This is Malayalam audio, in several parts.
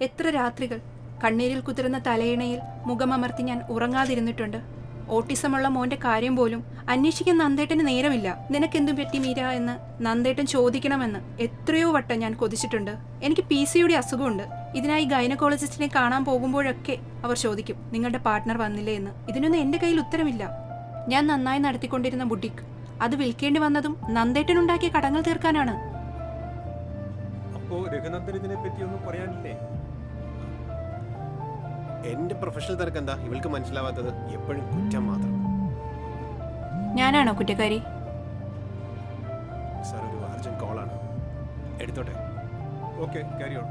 എത്ര രാത്രികൾ കണ്ണീരിൽ കുതിർന്ന തലയിണയിൽ മുഖമമർത്തി ഞാൻ ഉറങ്ങാതിരുന്നിട്ടുണ്ട്. ഓട്ടിസമുള്ള മോന്റെ കാര്യം പോലും അന്വേഷിക്കാൻ നന്ദേട്ടന് നേരമില്ല. നിനക്കെന്തും പറ്റി മീര എന്ന് നന്ദേട്ടൻ ചോദിക്കണമെന്ന് എത്രയോ വട്ടം ഞാൻ കൊതിച്ചിട്ടുണ്ട്. എനിക്ക് PCOD അസുഖമുണ്ട്. ഇതിനായി ഗൈനക്കോളജിസ്റ്റിനെ കാണാൻ പോകുമ്പോഴൊക്കെ അവർ ചോദിക്കും, നിങ്ങളുടെ പാർട്ട്ണർ വന്നില്ലേ എന്ന്. ഇതിനൊന്നും എന്റെ കയ്യിൽ ഉത്തരമില്ല. ഞാൻ നന്നായി നടത്തിക്കൊണ്ടിരുന്ന ബുട്ടിക് അത് വിൽക്കേണ്ടി വന്നതും നന്ദേട്ടനുണ്ടാക്കിയ കടങ്ങൾ തീർക്കാനാണ്. എന്റെ പ്രൊഫഷണൽ തിരക്ക് എന്താ ഇവൾക്ക് മനസ്സിലാവാത്തത്? എപ്പോഴും കുറ്റം മാത്രം. ഞാനാണോ കുറ്റക്കാരി? സാർ, ഒരു അർജന്റ് കോളാണ്, എടുത്തോട്ടെ? Okay, carry on.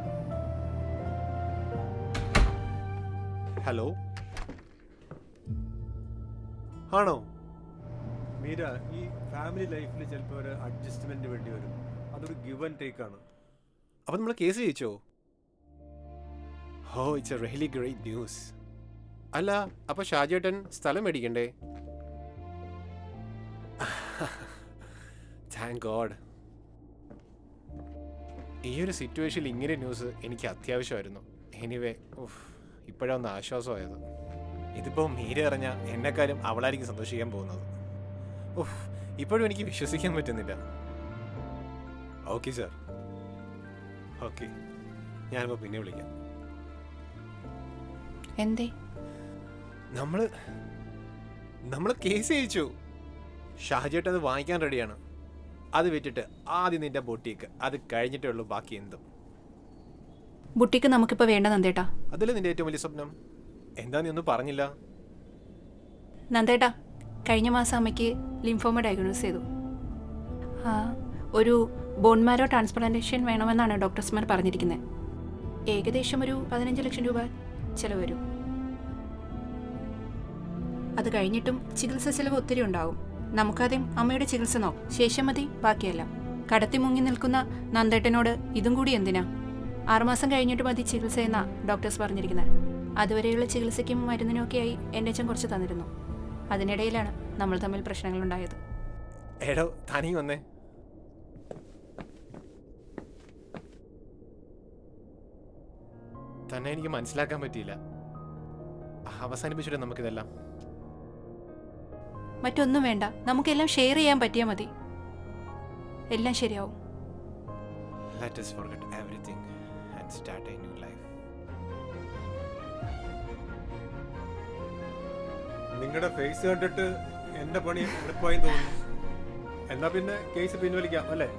ഹലോ, ആണോ? മീര, ഈ ഫാമിലി ലൈഫിൽ ചിലപ്പോൾ ഒരു അഡ്ജസ്റ്റ്മെന്റ് വേണ്ടി വരും. അതൊരു ഗിവ് ആൻഡ് ടേക്ക് ആണ്. അപ്പൊ നമ്മൾ കേസ് ജയിച്ചോ? Oh, it's a really great news. അല്ല, അപ്പൊ ഷാജേട്ടൻ സ്ഥലം മേടിക്കണ്ടേ? Thank God. ഈ ഒരു സിറ്റുവേഷനിൽ ഇങ്ങനെ ന്യൂസ് എനിക്ക് അത്യാവശ്യമായിരുന്നു. എനിവേ, ഇപ്പോഴൊന്ന് ആശ്വാസമായത്. ഇതിപ്പോൾ മീര അറിഞ്ഞ എന്നെക്കാളും അവളായിരിക്കും സന്തോഷിക്കാൻ പോകുന്നത്. ഇപ്പോഴും എനിക്ക് വിശ്വസിക്കാൻ പറ്റുന്നില്ല. ഓക്കെ സാർ, ഓക്കെ, ഞാനിപ്പോൾ പിന്നെ വിളിക്കാം. എന്തേ? നമ്മള് കേസ് ജയിച്ചു. ഷാജേട്ടൻ അത് വാങ്ങിക്കാൻ റെഡിയാണ്. അത് വിറ്റിട്ട് ആദ്യം നിന്റെ ബൊട്ടീക്ക്, അത് കഴിഞ്ഞിട്ടേ ഉള്ളൂ ബാക്കി എന്തും. ബുട്ടിക്ക് നമുക്കിപ്പോൾ വേണ്ട നന്ദേട്ടാ. അതല്ലേ നിന്റെ ഏറ്റവും വലിയ സ്വപ്നം? എന്താ നീ ഒന്നും പറഞ്ഞില്ല? നന്ദേട്ടാ, കഴിഞ്ഞ മാസം അമ്മയ്ക്ക് ലിംഫോമ ഡയഗ്നോസ് ചെയ്തു. ഒരു ബോൺമാരോ ട്രാൻസ്പ്ലാന്റേഷൻ വേണമെന്നാണ് ഡോക്ടേഴ്സ്മാർ പറഞ്ഞിരിക്കുന്നത്. ഏകദേശം ഒരു 15 ലക്ഷം രൂപ ചിലവ് വരും. അത് കഴിഞ്ഞിട്ടും ചികിത്സ ചിലവ് ഒത്തിരി ഉണ്ടാവും. നമുക്കാദ്യം അമ്മയുടെ ചികിത്സ നോക്കാം, ശേഷം മതി ബാക്കിയെല്ലാം. കടത്തി മുങ്ങി നിൽക്കുന്ന നന്ദേട്ടനോട് ഇതും കൂടി എന്തിനാ? 6 മാസം കഴിഞ്ഞിട്ട് മതി ചികിത്സ എന്നാ ഡോക്ടേഴ്സ് പറഞ്ഞിരിക്കുന്നത്. അതുവരെയുള്ള ചികിത്സയ്ക്കും മരുന്നിനുമൊക്കെയായി എൻ്റെ അച്ഛൻ കുറച്ച് തന്നിരുന്നു. അതിനിടയിലാണ് നമ്മൾ തമ്മിൽ പ്രശ്നങ്ങളുണ്ടായത്. എടോ, തനി വന്നേ. തന്നെ എനിക്ക് മനസ്സിലാക്കാൻ പറ്റിയില്ല. അവസാനിപ്പിച്ചിട്ട് നമുക്കിതെല്ലാം. മറ്റൊന്നും വേണ്ട, നമുക്കെല്ലാം ഷെയർ ചെയ്യാൻ പറ്റിയാൽ മതി. എല്ലാം ശരിയാവും. Let us forget everything and start a new life. നിങ്ങളുടെ ഫേസ് കണ്ടിട്ട് എന്റെ പണി എളുപ്പമായി തോന്നുന്നു. എന്നാ പിന്നെ കേസ് പിൻവലിക്കാം അല്ലേ?